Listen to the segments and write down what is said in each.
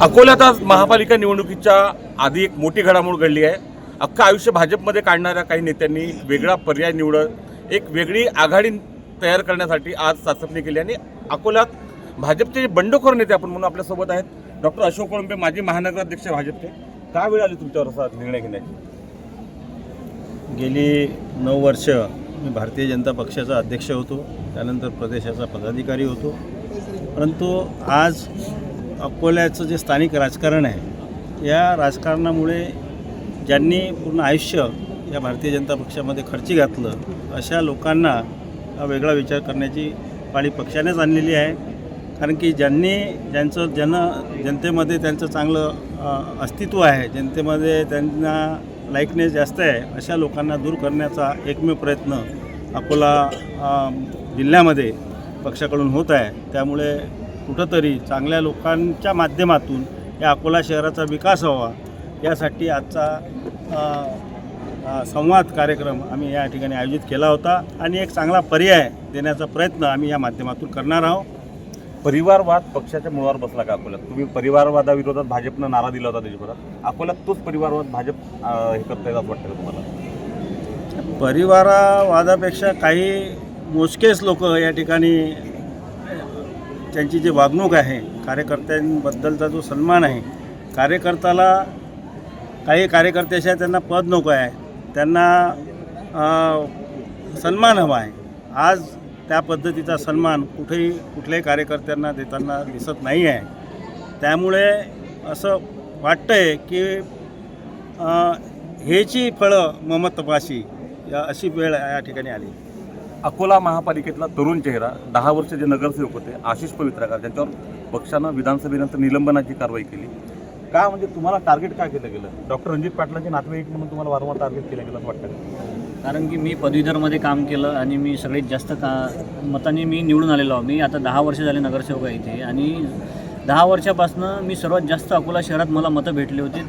अकोल्यात आज महापालिका निवडणुकीच्या आधी एक मोठी घडामोड घडली आहे। अख्खं आयुष्य भाजपमध्ये काढणाऱ्या काही नेत्यांनी वेगळा पर्याय निवडत एक वेगळी आघाडी तयार करण्यासाठी आज चाचपणी केली आणि अकोल्यात भाजपचे जे बंडखोर नेते आपण म्हणून आपल्यासोबत आहेत डॉक्टर अशोक कोळंबे, माजी महानगराध्यक्ष भाजपचे। काय वेळ आली तुमच्यावर असा निर्णय घेण्याची? गेली 9 वर्ष मी भारतीय जनता पक्षाचा अध्यक्ष होतो, त्यानंतर प्रदेशाचा पदाधिकारी होतो। परंतु आज अकोल्याचं जे स्थानिक राजकारण आहे, या राजकारणामुळे ज्यांनी पूर्ण आयुष्य या भारतीय जनता पक्षामध्ये खर्ची घातलं, अशा लोकांना वेगळा विचार करण्याची पाळी पक्षानेच आणलेली आहे। कारण की ज्यांचं जनतेमध्ये त्यांचं चांगलं अस्तित्व आहे, जनतेमध्ये त्यांना लाईकनेस जास्त आहे, अशा लोकांना दूर करण्याचा एकमेव प्रयत्न अकोला जिल्ह्यामध्ये पक्षाकडून होत आहे। त्यामुळे कुठंतरी चांगल्या लोकांच्या माध्यमातून या अकोला शहराचा विकास व्हावा, यासाठी आजचा संवाद कार्यक्रम आम्ही या ठिकाणी आयोजित केला होता आणि एक चांगला पर्याय देण्याचा प्रयत्न आम्ही या माध्यमातून करणार आहोत। परिवारवाद पक्षाच्या मुळावर बसला का अकोल्यात? तुम्ही परिवारवादाविरोधात भाजपनं नारा दिला होता देशभरात, अकोल्यात तोच परिवारवाद भाजप हे करता येत वाटतं का तुम्हाला? परिवारवादापेक्षा काही मोजकेच लोक या ठिकाणी त्यांची जी वागणूक आहे, कार्यकर्त्यांबद्दलचा जो सन्मान आहे, काही कार्यकर्त्याशिवाय त्यांना पद नको आहे, त्यांना सन्मान हवा आहे। आज त्या पद्धतीचा सन्मान कुठल्याही कार्यकर्त्यांना देताना दिसत नाही आहे। त्यामुळे असं वाटतं आहे की हेची फळं मम तपाशी, अशी वेळ या ठिकाणी आली। अकोला महापालिकेतला तरुण चेहरा 10 वर्ष जे नगरसेवक होते आशिष पवित्रकार, त्यांच्यावर पक्षानं विधानसभेनंतर निलंबनाची कारवाई केली। का म्हणजे तुम्हाला टार्गेट काय केलं गेलं? डॉक्टर रणजित पाटलांचे नातेवाईक म्हणून तुम्हाला वारंवार टार्गेट केलं गेलं असं वाटतं? कारण की मी पदवीधरमध्ये काम केलं आणि मी सगळ्यात जास्त मतांनी मी निवडून आलेलो आहे। मी आता 10 वर्ष झाले नगरसेवक आहे इथे आणि 10 वर्षापासून मी सर्वात जास्त अकोला शहरात मला मतं भेटले होते,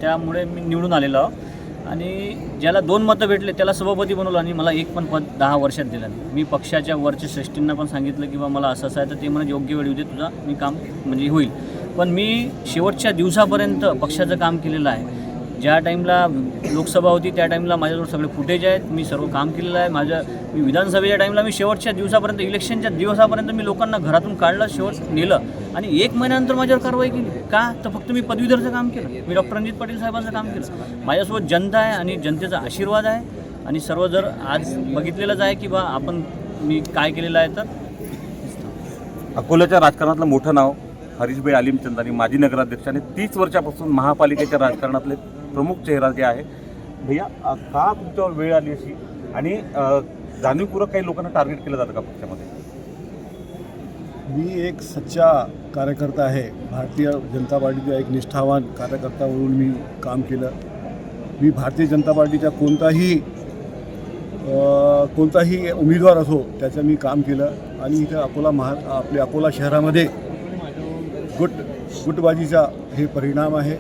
त्यामुळे मी निवडून आलेलो आहे। आणि ज्याला 2 मतं भेटले त्याला सभापती बनवलं आणि मला एक पण पद 10 वर्षात दिलं नाही। मी पक्षाच्या वरच्या श्रेष्ठींना पण सांगितलं की मला असं आहे, तर ते मला योग्य वेळ होते तुझा मी काम म्हणजे होईल। पण मी शेवटच्या दिवसापर्यंत पक्षाचं काम केलेलं आहे। ज्या टाईमला लोकसभा होती त्या टाईमला माझ्याजवळ सगळे फुटेज आहेत, मी सर्व काम केलेलं आहे। मी विधानसभेच्या टाईमला मी शेवटच्या दिवसापर्यंत, इलेक्शनच्या दिवसापर्यंत मी लोकांना घरातून काढलं, शेवट नेलं आणि 1 महिन्यानंतर माझ्यावर कारवाई केली। का तर फक्त मी पदवीधरचं काम केलं, मी डॉक्टर रणजित पाटील साहेबांचं काम केलं। माझ्यासोबत जनता आहे आणि जनतेचा आशीर्वाद आहे आणि सर्व जर आज बघितलेलंच आहे की मी काय केलेलं आहे। तर अकोल्याच्या राजकारणातलं मोठं नाव हरीशभाई आलिमचंदानी, माजी नगराध्यक्ष आणि 30 वर्षापासून महापालिकेच्या राजकारणातले प्रमुख चेहरा जे आहे भैया, का तुमच्यावर वेळ आली अशी आणि जाणीवपूर्वक काही लोकांना टार्गेट केलं जातं का पक्षामध्ये? मी एक सच्चा कार्यकर्ता आहे, भारतीय जनता पार्टीचा एक निष्ठावान कार्यकर्ता म्हणून मी काम केलं। मी भारतीय जनता पार्टीचा कोणताही उमेदवार असो त्याचं मी काम केलं आणि इथं आपल्या अकोला शहरामध्ये गुटबाजीचा हे परिणाम आहे।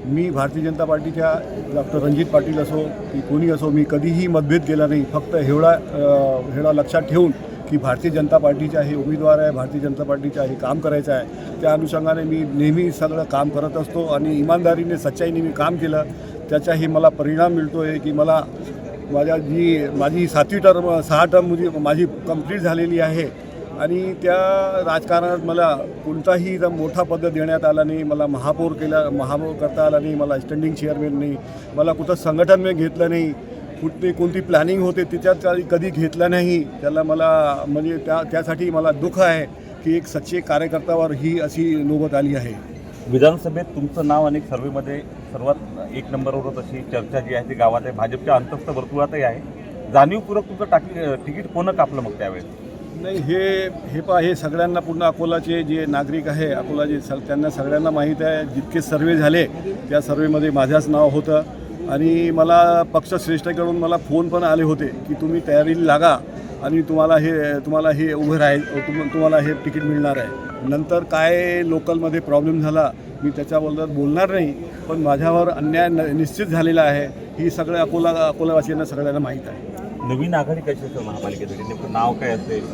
मी भारतीय जनता पार्टीच्या डॉक्टर रणजित पाटील असो की कोणी असो, मी कधीही मतभेद केला नाही। फक्त एवढा लक्षात ठेवून की भारतीय जनता पार्टीचा हे उमेदवार आहे, भारतीय जनता पार्टीचा हे काम करायचं आहे, त्या अनुषंगाने मी नेहमी सगळं काम करत असतो आणि इमानदारीने सच्चाईने मी काम केलं। त्याचाही मला परिणाम मिळतो आहे की मला माझी 6 टर्म माझी कंप्लीट झालेली आहे आणि त्या राजकारणात मला कोणताही मोठा पद देण्यात आला नाही। मला महापौर करता आला नाही, मला स्टँडिंग चेअरमॅन नाही, मला कुठं संघटन मी घेतलं नाही, कोणती प्लॅनिंग होते त्याच्यात कधी घेतलं नाही। त्याला मला म्हणजे त्यासाठी मला दुःख आहे की एक सच्चे कार्यकर्त्यावर ही अशी नौबत आली आहे। विधानसभेत तुमचं नाव अनेक सर्वेमध्ये सर्वात 1 नंबरवर अशी चर्चा जी आहे ती गावात आहे, भाजपच्या अंतस्थ वर्तुळातही आहे। जाणीवपूर्वक तुमचं तिकीट कोणं कापलं मग त्यावेळेस? नाही, हे सगळ्यांना पूर्ण अकोलाचे जे नागरिक आहे, अकोलाचे त्यांना सगळ्यांना माहीत आहे। जितके सर्वे झाले त्या सर्वेमध्ये माझ्याच नाव होतं आणि मला पक्षश्रेष्ठकडून मला फोन पण आले होते की तुम्ही तयारीला लागा आणि तुम्हाला हे उभं तुम्हाला हे तिकीट मिळणार आहे। नंतर काय लोकलमध्ये प्रॉब्लेम झाला मी त्याच्याबद्दल बोलणार नाही, पण माझ्यावर अन्याय निश्चित झालेला आहे, ही सगळ्या अकोलावासियांना सगळ्यांना माहीत आहे। नवीन आघाडी कशी असेल महापालिकेसाठी? नेमकं नाव काय असेल,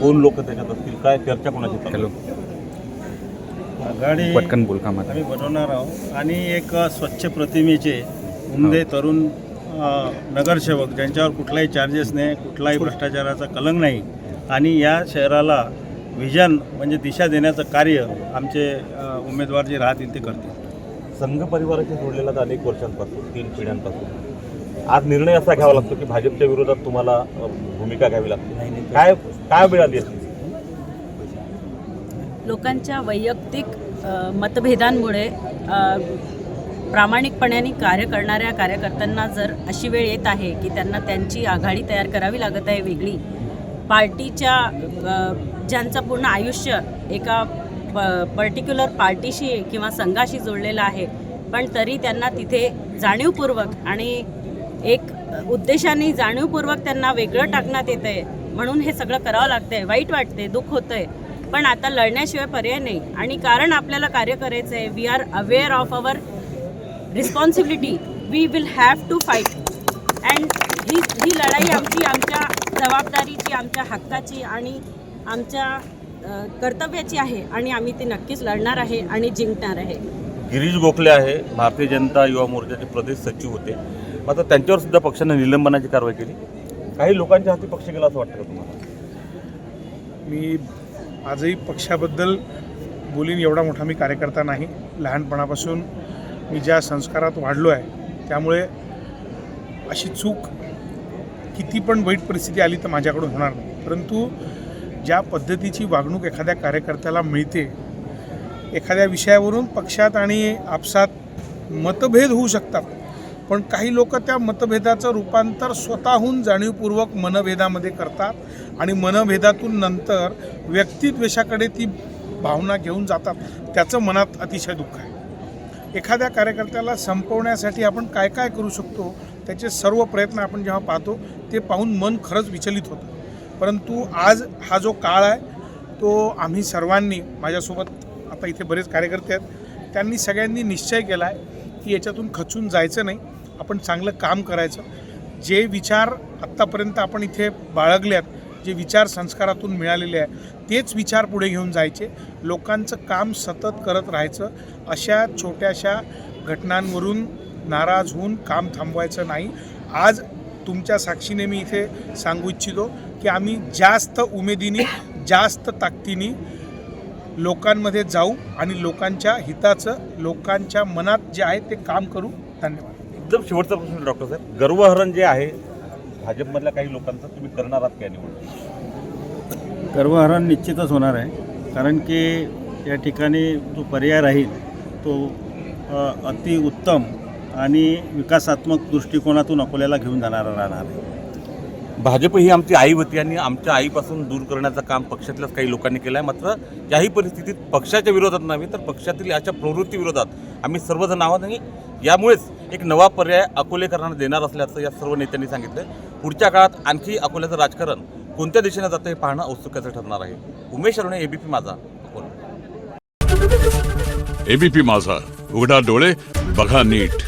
कोण लोक त्याच्यात असतील, काय चर्चा कोणाची चालू? आघाडी पटकन बोल कामात. आम्ही बनवणार आहोत आणि एक स्वच्छ प्रतिमेचे उमदे तरुण नगरसेवक ज्यांच्यावर कुठलाही चार्जेस नाही, कुठलाही भ्रष्टाचाराचा कलंक नाही आणि या शहराला व्हिजन म्हणजे दिशा देण्याचं कार्य आमचे उमेदवार जे राहतील ते करतील. संघ परिवाराशी जोडलेला अनेक वर्षांपासून 3 पिढ्यांपासून आज निर्णय असा घ्यावा लागतो की भाजपच्या विरोधात तुम्हाला भूमिका घ्यावी लागते. काय मिळाली असती? लोकांच्या वैयक्तिक मतभेदांमुळे प्रामाणिकपणाने कार्य करणाऱ्या कार्यकर्त्यांना जर अशी वेळ येत आहे की त्यांना त्यांची आघाडी तयार करावी लागत आहे वेगळी, पार्टीच्या ज्यांचं पूर्ण आयुष्य एका पर्टिक्युलर पार्टीशी किंवा संघाशी जोडलेलं आहे, पण तरी त्यांना तिथे जाणीवपूर्वक आणि एक उद्देशाने जाणीवपूर्वक त्यांना वेगळं टाकण्यात येतं आहे. म्हणून हे सगळं करावं लागतं आहे. वाईट वाटते, दुःख होतं आहे, पण आता लढण्याशिवाय पर्याय नाही. आणि कारण आपल्याला कार्य करायचं आहे, we are aware of our responsibility, we will have to fight. And ही लढाई आमच्या जबाबदारीची, आमच्या हक्काची आणि आमच्या कर्तव्याची आहे आणि आम्ही ती नक्कीच लढणार आहे आणि जिंकणार आहे. गिरीश गोखले आहे, भारतीय जनता युवा मोर्चाचे प्रदेश सचिव होते, मात्र त्यांच्यावर सुद्धा पक्षाने निलंबनाची कारवाई केली. काही लोकांच्या हाती पक्ष गेला असं वाटतं का तुम्हाला? मी आजही पक्षाबद्दल बोलीन एवढा मोठा मी कार्यकर्ता नाही. लहानपणापासून मी ज्या संस्कारात वाढलो आहे त्यामुळे अशी चूक किती पण वाईट परिस्थिती आली तर माझ्याकडून होणार नाही. परंतु ज्या पद्धतीची वागणूक एखाद्या कार्यकर्त्याला मिळते, एखाद्या विषयावरून पक्षात आणि आपसात मतभेद होऊ शकतात, पण काही लोक त्या मतभेदाचं रूपांतर स्वतःहून जाणीवपूर्वक मनभेदामध्ये करतात आणि मनभेदातून नंतर व्यक्तिद्वेषाकडे ती भावना घेऊन जातात. त्याचं मनात अतिशय दुःख आहे. एखाद्या कार्यकर्त्याला संपवण्यासाठी आपण काय काय करू शकतो त्याचे सर्व प्रयत्न आपण जेव्हा पाहतो ते पाहून मन खरंच विचलित होतं. परंतु आज हा जो काळ आहे तो आम्ही सर्वांनी, माझ्यासोबत आता इथे बरेच कार्यकर्ते आहेत, त्यांनी सगळ्यांनी निश्चय केला आहे की याच्यातून खचून जायचं नाही, आपण चांगलं काम करायचं. जे विचार आत्तापर्यंत आपण इथे बाळगले आहेत, जे विचार संस्कारातून मिळालेले आहे तेच विचार पुढे घेऊन जायचे. लोकांचं काम सतत करत राहायचं. अशा छोट्याशा घटनांवरून नाराज होऊन काम थांबवायचं नाही. आज तुमच्या साक्षीने मी इथे सांगू इच्छितो की आम्ही जास्त उमेदीने, जास्त ताकदीने लोकांमध्ये जाऊ आणि लोकांच्या हिताचं, लोकांच्या मनात जे आहे ते काम करू. धन्यवाद. एकदम शेवटचा प्रश्न डॉक्टर साहेब, गर्वहरण जे आहे भाजपमधल्या काही लोकांचं, तुम्ही करणार आहात काय निवडणूक? गर्वहरण निश्चितच होणार आहे, कारण की या ठिकाणी जो पर्याय राहील तो अतिउत्तम आणि विकासात्मक दृष्टिकोनातून अकोल्याला घेऊन जाणारा राहणार आहे. भाजप ही आमची आई होती आणि आमच्या आईपासून दूर करण्याचं काम पक्षातल्याच काही लोकांनी केलं आहे. मात्र याही परिस्थितीत पक्षाच्या विरोधात नव्हे तर पक्षातील अशा प्रवृत्ती विरोधात आम्ही सर्वजण आहोत आणि यामुळेच एक नवा पर्याय अकोलेकरांना देणार असल्याचं या सर्व नेत्यांनी सांगितलं. पुढच्या काळात आणखी अकोल्याचं राजकारण कोणत्या दिशेने जातं हे पाहणं औत्सुक्याचं ठरणार आहे. उमेश अरुणे, एबीपी माझा, अकोला. एबीपी माझा, उघडा डोळे बघा नीट.